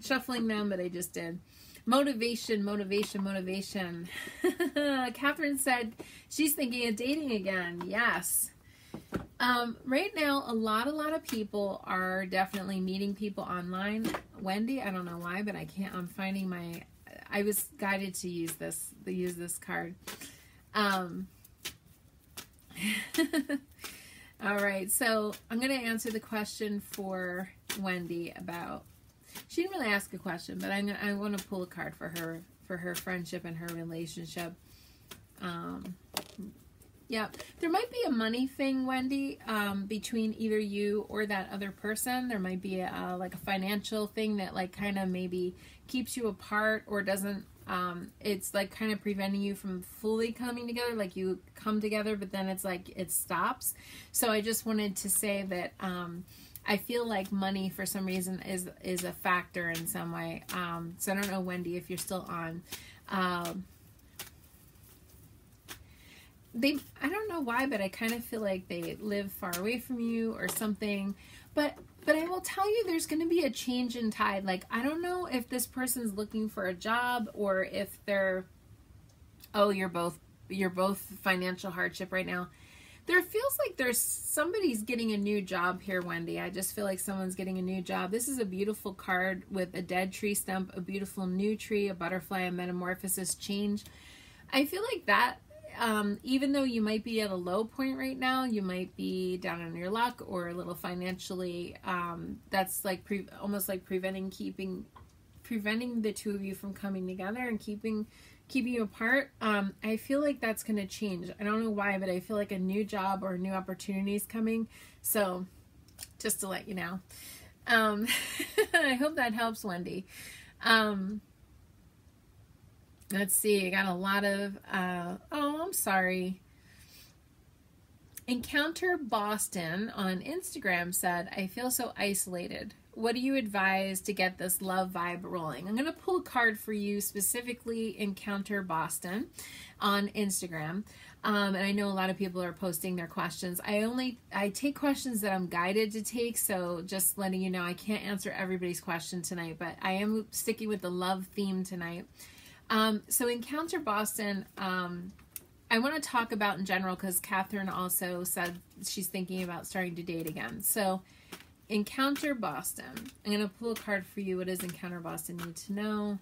shuffling them, but I just did. Motivation, motivation, motivation. Catherine said she's thinking of dating again. Yes. Right now, a lot of people are definitely meeting people online. Wendy, I don't know why, but I can't, I was guided to use this card. All right, so I'm going to answer the question for Wendy about, she didn't really ask a question, but I want to pull a card for her friendship and her relationship. Yeah, there might be a money thing, Wendy, between either you or that other person. There might be like a financial thing that like kind of maybe keeps you apart or doesn't, it's like kind of preventing you from fully coming together. Like you come together, but then it's like it stops. So I just wanted to say that I feel like money for some reason is a factor in some way. So I don't know, Wendy, if you're still on. I don't know why, but I kind of feel like they live far away from you or something. But I will tell you, there's going to be a change in tide. Like, I don't know if this person's looking for a job or if they're, you're both financial hardship right now. There feels like somebody's getting a new job here, Wendy. I just feel like someone's getting a new job. This is a beautiful card with a dead tree stump, a beautiful new tree, a butterfly, a metamorphosis, change. I feel like that, even though you might be at a low point right now, you might be down on your luck or a little financially, that's like almost like preventing preventing the two of you from coming together and keeping you apart. I feel like that's going to change. I don't know why, but I feel like a new job or new opportunity is coming. So just to let you know. I hope that helps, Wendy. Let's see. I got a lot of, oh, I'm sorry. Encounter Boston on Instagram said, I feel so isolated. What do you advise to get this love vibe rolling? I'm going to pull a card for you, specifically Encounter Boston on Instagram. And I know a lot of people are posting their questions. I take questions that I'm guided to take. So just letting you know, I can't answer everybody's question tonight, but I am sticking with the love theme tonight. So Encounter Boston, I want to talk about in general because Catherine also said she's thinking about starting to date again. So Encounter Boston. I'm going to pull a card for you. What does Encounter Boston need to know?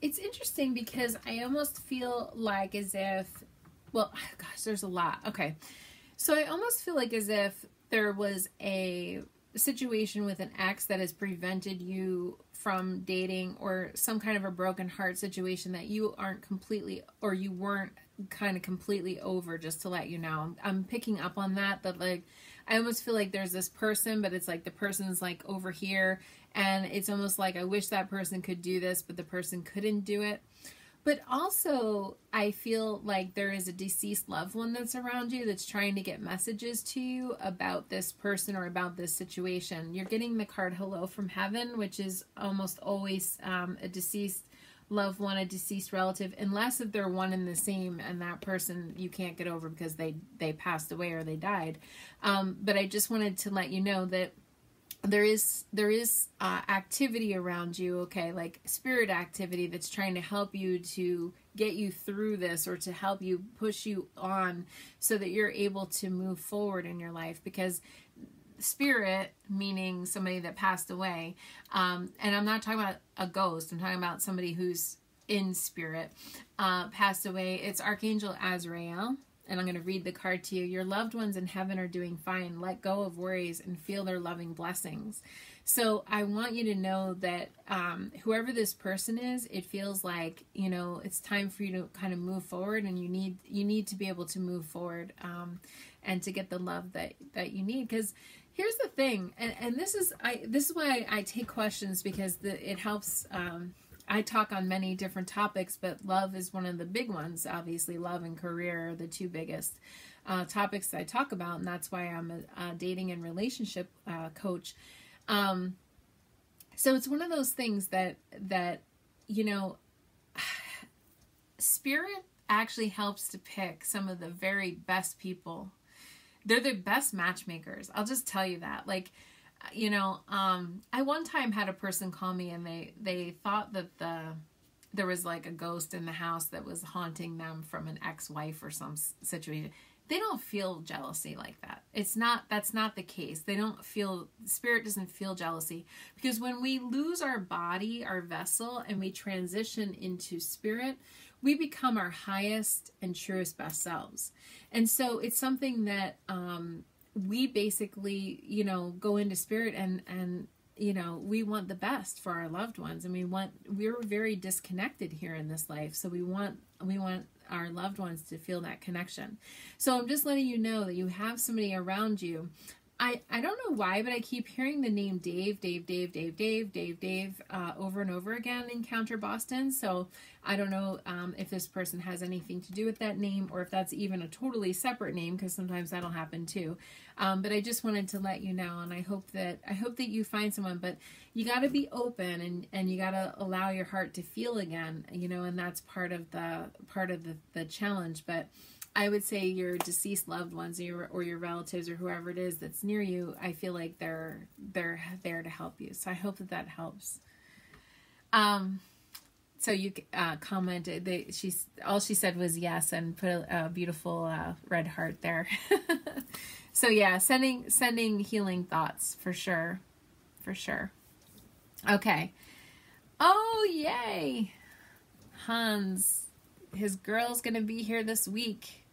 It's interesting because I almost feel like as if, well, gosh, there's a lot. Okay. So I almost feel like as if there was a situation with an ex that has prevented you from dating, or some kind of a broken heart situation that you aren't completely, or you weren't kind of completely over, just to let you know. I'm picking up on that like, I almost feel like there's this person, but it's like the person's like over here, and it's almost like I wish that person could do this, but the person couldn't do it. But also, I feel like there is a deceased loved one that's around you that's trying to get messages to you about this person or about this situation. You're getting the card Hello from Heaven, which is almost always a deceased loved one, a deceased relative, unless if they're one and the same, and that person you can't get over because they passed away or they died. But I just wanted to let you know that there is activity around you, okay, like spirit activity that's trying to help you to get you through this, or to help you push you on so that you're able to move forward in your life. Because spirit, meaning somebody that passed away, and I'm not talking about a ghost, I'm talking about somebody who's in spirit, passed away. It's Archangel Azrael. And I'm going to read the card to you. Your loved ones in heaven are doing fine. Let go of worries and feel their loving blessings. So I want you to know that whoever this person is, it feels like, you know, it's time for you to kind of move forward, and you need to be able to move forward and to get the love that you need. Because here's the thing, and this is why I take questions, because it helps. I talk on many different topics, but love is one of the big ones. Obviously, love and career are the two biggest topics I talk about, and that's why I'm a dating and relationship coach. So it's one of those things that you know, spirit actually helps to pick some of the very best people. They're the best matchmakers. I'll just tell you that. Like, you know, I one time had a person call me, and they thought that there was like a ghost in the house that was haunting them from an ex-wife or some situation. They don't feel jealousy like that. That's not the case. Spirit doesn't feel jealousy, because when we lose our body, our vessel, and we transition into spirit, we become our highest and truest best selves. And so it's something that, we basically, you know, go into spirit and, you know, we want the best for our loved ones, and we're very disconnected here in this life. So we want our loved ones to feel that connection. So I'm just letting you know that you have somebody around you. I don't know why, but I keep hearing the name Dave over and over again in Encounter Boston. So I don't know if this person has anything to do with that name, or if that's even a totally separate name, because sometimes that'll happen too. But I just wanted to let you know, and I hope that you find someone. But you got to be open, and you got to allow your heart to feel again, you know, and that's part of the challenge. But I would say your deceased loved ones, or your relatives, or whoever it is that's near you, I feel like they're there to help you. So I hope that helps. So you commented. All she said was yes, and put a beautiful red heart there. So yeah, sending healing thoughts for sure. Okay. Oh yay, Hans. his girl's gonna be here this week.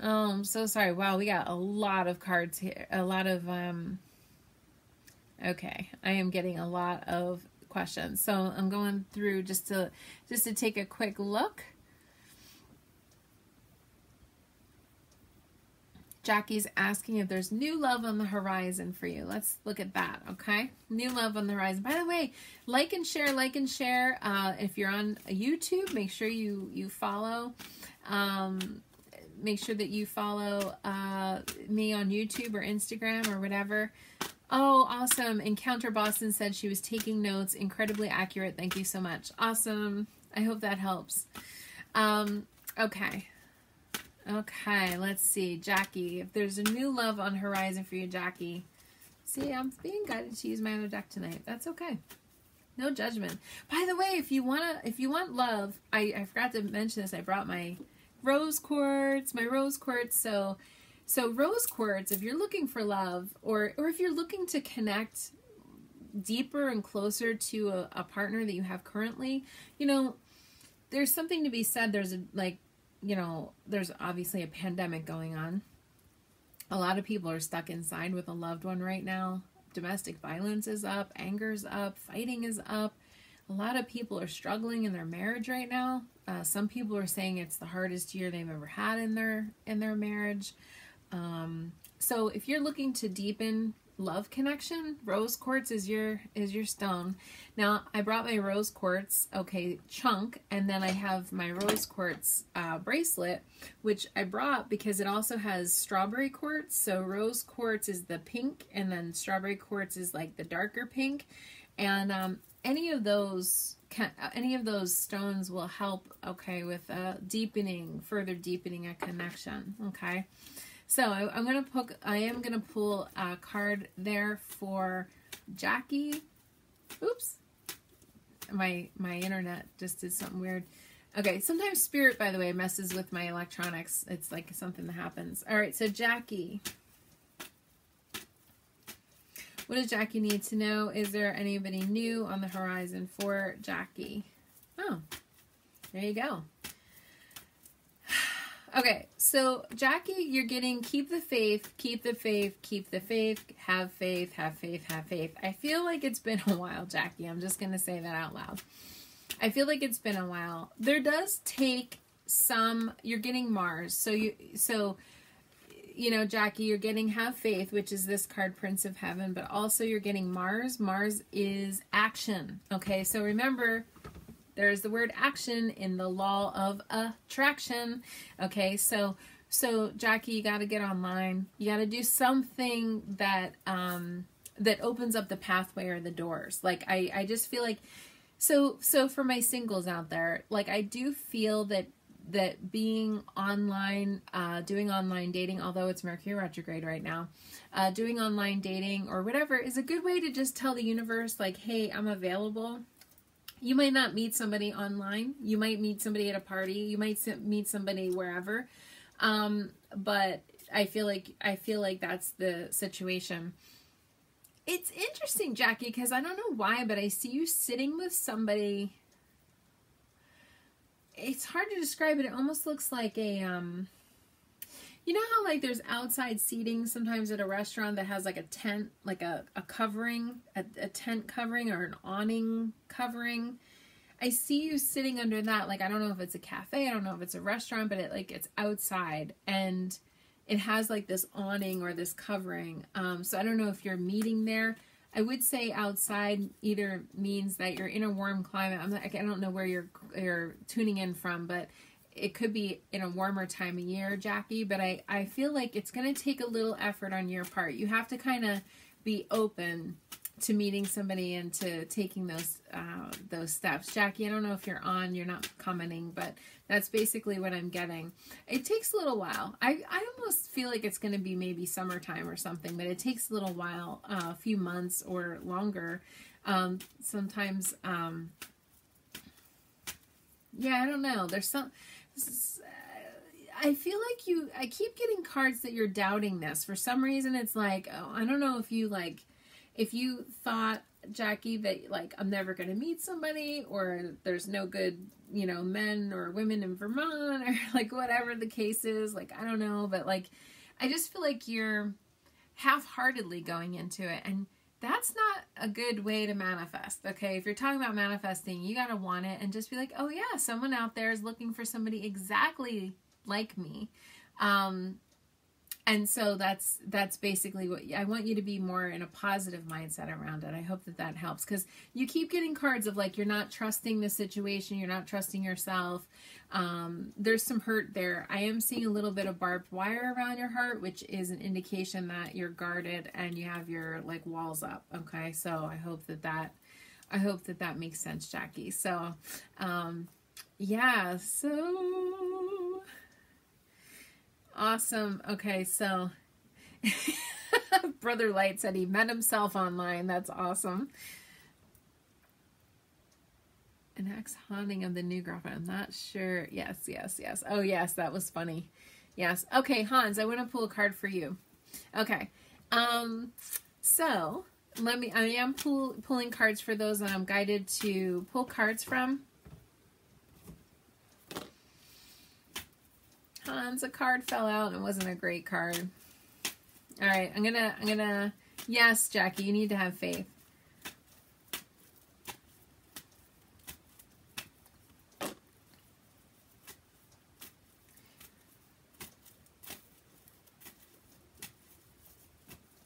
Oh, I'm so sorry. Wow, we got a lot of cards here. A lot of okay, I am getting a lot of questions. So I'm going through just to take a quick look. Jackie's asking if there's new love on the horizon for you. Let's look at that, okay? New love on the horizon. By the way, like and share, like and share. If you're on YouTube, make sure you follow. Make sure that you follow me on YouTube or Instagram or whatever. Oh, awesome. Encounter Boston said she was taking notes. Incredibly accurate. Thank you so much. Awesome. I hope that helps. Okay. Okay, let's see. Jackie, if there's a new love on horizon for you, Jackie. See, I'm being guided to use my other deck tonight. That's okay. No judgment. By the way, if you want love, I forgot to mention this. I brought my rose quartz, So rose quartz, if you're looking for love, or if you're looking to connect deeper and closer to a partner that you have currently, you know, there's something to be said. There's there's obviously a pandemic going on. A lot of people are stuck inside with a loved one right now. Domestic violence is up, anger's up, fighting is up. A lot of people are struggling in their marriage right now. Some people are saying it's the hardest year they've ever had in their marriage. So if you're looking to deepen love connection, rose quartz is your stone. Now I brought my rose quartz, okay, chunk, and then I have my rose quartz bracelet, which I brought because it also has strawberry quartz. So rose quartz is the pink, and then strawberry quartz is like the darker pink, and any of those stones will help, okay, with further deepening a connection, okay. So I am gonna pull a card there for Jackie. Oops, my internet just did something weird. Okay, sometimes Spirit, by the way, messes with my electronics. It's like something that happens. All right, so Jackie, what does Jackie need to know? Is there anybody new on the horizon for Jackie? Oh, there you go. Okay, so Jackie, you're getting keep the faith, keep the faith, keep the faith, have faith, have faith, have faith. I feel like it's been a while, Jackie. I'm just going to say that out loud. I feel like it's been a while. There does take you're getting Mars. So you know, Jackie, you're getting have faith, which is this card, Prince of Heaven, but also you're getting Mars. Mars is action. Okay, so remember, there's the word action in the law of attraction. Okay, so Jackie, you got to get online. You got to do something that that opens up the pathway or the doors. Like I just feel like so for my singles out there, like I do feel that being online, doing online dating, although it's Mercury retrograde right now, doing online dating or whatever is a good way to just tell the universe, like, hey, I'm available. You might not meet somebody online. You might meet somebody at a party. You might meet somebody wherever. But I feel like that's the situation. It's interesting, Jackie, because I don't know why, but I see you sitting with somebody. It's hard to describe it. It almost looks like a, you know how like there's outside seating sometimes at a restaurant that has like a tent, like a covering, a tent covering or an awning covering. I see you sitting under that. Like, I don't know if it's a cafe, I don't know if it's a restaurant, but it's outside and it has like this awning or this covering. So I don't know if you're meeting there. I would say outside either means that you're in a warm climate. I don't know where you're tuning in from, but it could be in a warmer time of year, Jackie. But I feel like it's going to take a little effort on your part. You have to kind of be open to meeting somebody and to taking those steps. Jackie, I don't know if you're not commenting, but that's basically what I'm getting. It takes a little while. I almost feel like it's going to be maybe summertime or something, but it takes a little while, a few months or longer. Sometimes, yeah, I don't know. There's some, I feel like I keep getting cards that you're doubting this. For some reason, it's like, oh, I don't know if you thought Jackie, that like I'm never going to meet somebody, or there's no good, you know, men or women in Vermont, or like whatever the case is, like I don't know, but like I just feel like you're half-heartedly going into it, and that's not a good way to manifest. Okay, if you're talking about manifesting, you got to want it and just be like, oh yeah, someone out there is looking for somebody exactly like me. And so that's basically what I want you to be, more in a positive mindset around it. I hope that that helps, because you keep getting cards of like you're not trusting the situation, you're not trusting yourself. There's some hurt there. I am seeing a little bit of barbed wire around your heart, which is an indication that you're guarded and you have your like walls up. Okay, so I hope that that makes sense, Jackie. So yeah, so awesome. Okay, so Brother Light said he met himself online. That's awesome. An ex-haunting of the new girlfriend. I'm not sure. Yes, yes, yes. Oh, yes, that was funny. Yes. Okay, Hans, I want to pull a card for you. Okay. So I am pulling cards for those that I'm guided to pull cards from. Hans, a card fell out and it wasn't a great card. All right, I'm gonna, yes, Jackie, you need to have faith.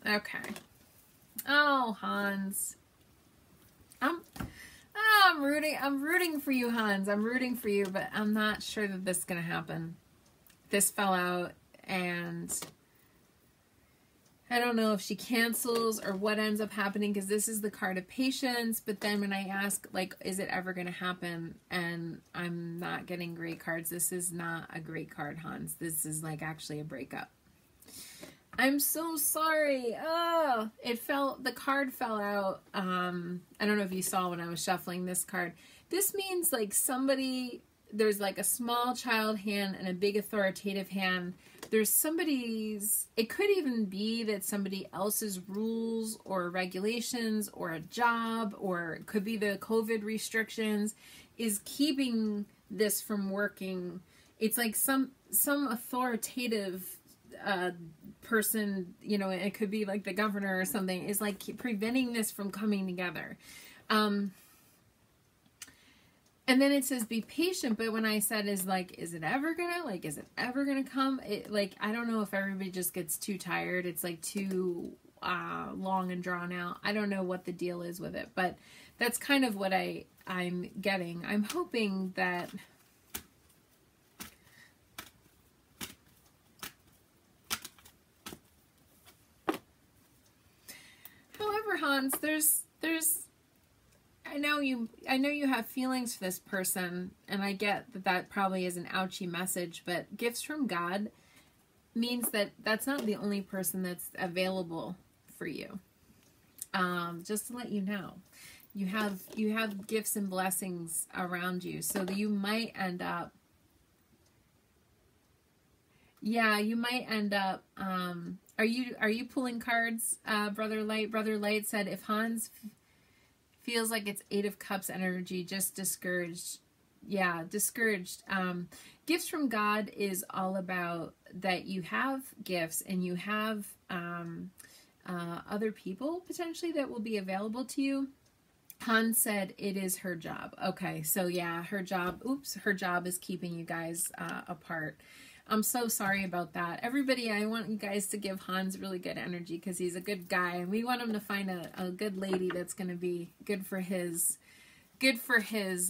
Okay. Oh, Hans. I'm rooting for you, Hans. I'm rooting for you, but I'm not sure that this is gonna happen. This fell out, and I don't know if she cancels or what ends up happening, because this is the card of patience. But then when I ask, like, is it ever going to happen? And I'm not getting great cards. This is not a great card, Hans. This is like actually a breakup. I'm so sorry. Oh, the card fell out. I don't know if you saw when I was shuffling this card. This means like there's like a small child hand and a big authoritative hand. There's it could even be that somebody else's rules or regulations or a job, or it could be the COVID restrictions, is keeping this from working. It's like some authoritative person, you know, it could be like the governor or something, is like preventing this from coming together. And then it says be patient, but when I said is it ever gonna come? I don't know if everybody just gets too tired. It's like too long and drawn out. I don't know what the deal is with it, but that's kind of what I'm getting. I'm hoping that however, Hans, there's I know you have feelings for this person, and I get that probably is an ouchy message, but gifts from God means that that's not the only person that's available for you. Just to let you know, you have gifts and blessings around you, so that you might end up, are you pulling cards, Brother Light? Brother Light said if Hans feels like it's 8 of Cups energy, just discouraged. Yeah, discouraged. Gifts from God is all about that you have gifts and you have other people potentially that will be available to you. Hans said it is her job. Okay, so yeah, her job is keeping you guys apart. I'm so sorry about that. Everybody, I want you guys to give Hans really good energy, because he's a good guy, and we want him to find a good lady that's going to be good for his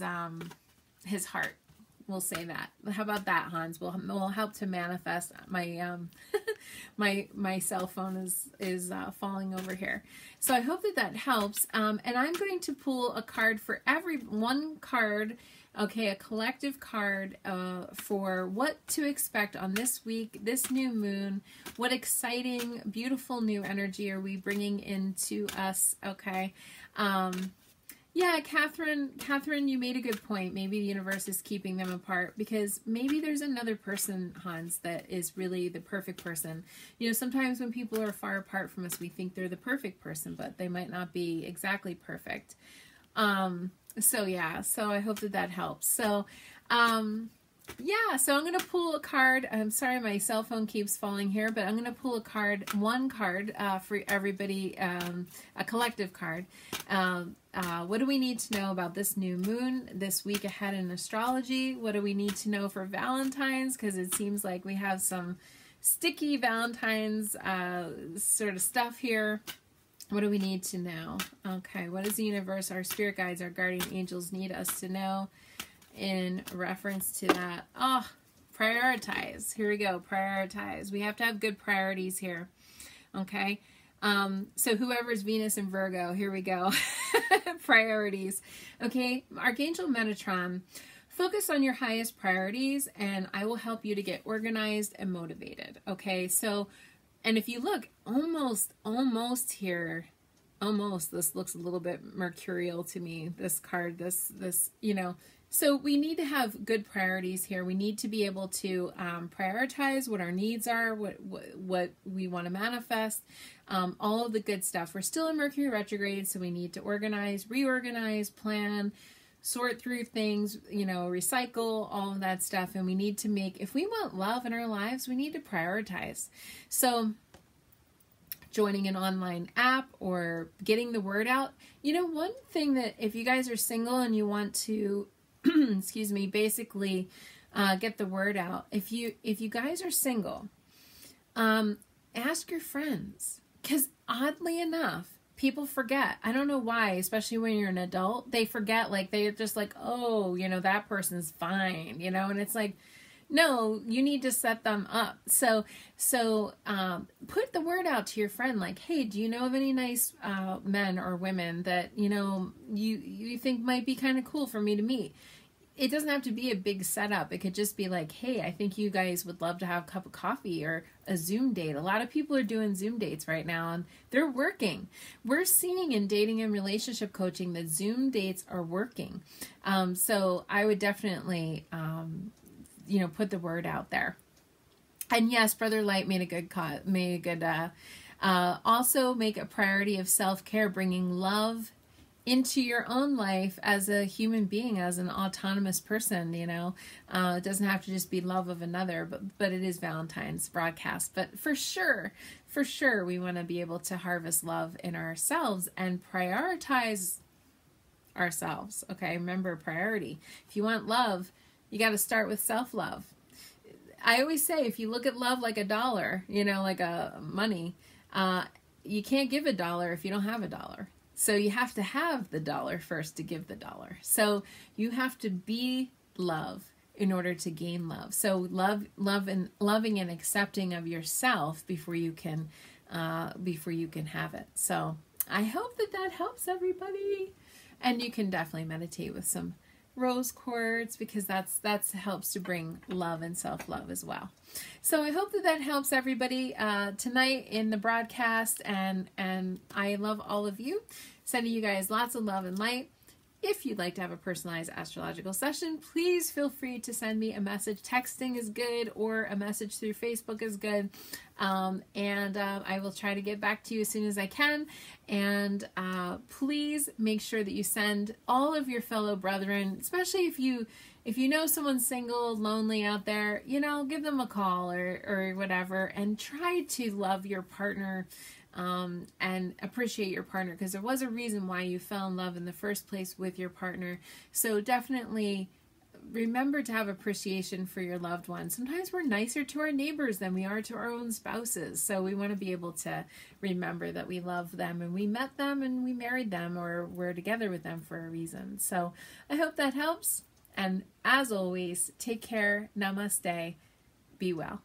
heart. We'll say that. How about that, Hans? We'll help to manifest. My my cell phone is falling over here. So I hope that helps. And I'm going to pull a card for one card. Okay, a collective card for what to expect on this week, this new moon. What exciting, beautiful new energy are we bringing into us? Okay. Yeah, Catherine, you made a good point. Maybe the universe is keeping them apart because maybe there's another person, Hans, that is really the perfect person. You know, sometimes when people are far apart from us, we think they're the perfect person, but they might not be exactly perfect. So yeah, so I hope that that helps. So, yeah, so I'm going to pull a card. I'm sorry, my cell phone keeps falling here, but I'm going to pull a card, one card for everybody, a collective card. What do we need to know about this new moon this week ahead in astrology? What do we need to know for Valentine's? Because it seems like we have some sticky Valentine's sort of stuff here. What do we need to know? Okay, what does the universe, our spirit guides, our guardian angels need us to know in reference to that? Oh, prioritize. Here we go, prioritize. We have to have good priorities here. Okay, so whoever's Venus and Virgo, here we go. Priorities. Okay, Archangel Metatron, focus on your highest priorities and I will help you to get organized and motivated. Okay, so, and if you look, almost here, almost, this looks a little bit mercurial to me, this card, this, you know, so we need to have good priorities here. We need to be able to prioritize what our needs are, what we want to manifest, all of the good stuff. We're still in Mercury retrograde, so we need to organize, reorganize, plan, sort through things, you know, recycle, all of that stuff. And we need to make, if we want love in our lives, we need to prioritize. So joining an online app or getting the word out. You know, one thing that if you guys are single and you want to excuse me, basically get the word out. If you guys are single, ask your friends, because oddly enough, people forget. I don't know why, especially when you're an adult, they forget, like they're just like, oh, you know, that person's fine, you know, and it's like, no, you need to set them up. So put the word out to your friend, like, hey, do you know of any nice men or women that, you know, you think might be kind of cool for me to meet? It doesn't have to be a big setup. It could just be like, hey, I think you guys would love to have a cup of coffee or a Zoom date. A lot of people are doing Zoom dates right now and they're working. We're seeing in dating and relationship coaching that Zoom dates are working. So I would definitely, you know, put the word out there. And yes, Brother Light made a good also make a priority of self-care, bringing love into your own life as a human being, as an autonomous person, you know. It doesn't have to just be love of another, but it is Valentine's broadcast. But for sure, we want to be able to harvest love in ourselves and prioritize ourselves. Okay, remember, priority. If you want love, you got to start with self-love. I always say, if you look at love like a dollar, you know, like a money, you can't give $1 if you don't have $1. So you have to have the dollar first to give the dollar. So you have to be love in order to gain love. So loving and accepting of yourself before you can have it. So I hope that helps everybody. And you can definitely meditate with some rose quartz, because that's helps to bring love and self-love as well. So I hope that helps everybody tonight in the broadcast, and I love all of you. Sending you guys lots of love and light. If you'd like to have a personalized astrological session, please feel free to send me a message. Texting is good, or a message through Facebook is good. I will try to get back to you as soon as I can. And please make sure that you send all of your fellow brethren, especially if you know someone's single, lonely out there, you know, give them a call or whatever, and try to love your partner and appreciate your partner, because there was a reason why you fell in love in the first place with your partner. So definitely remember to have appreciation for your loved ones. Sometimes we're nicer to our neighbors than we are to our own spouses. So we want to be able to remember that we love them and we met them and we married them, or we're together with them for a reason. So I hope that helps. And as always, take care. Namaste. Be well.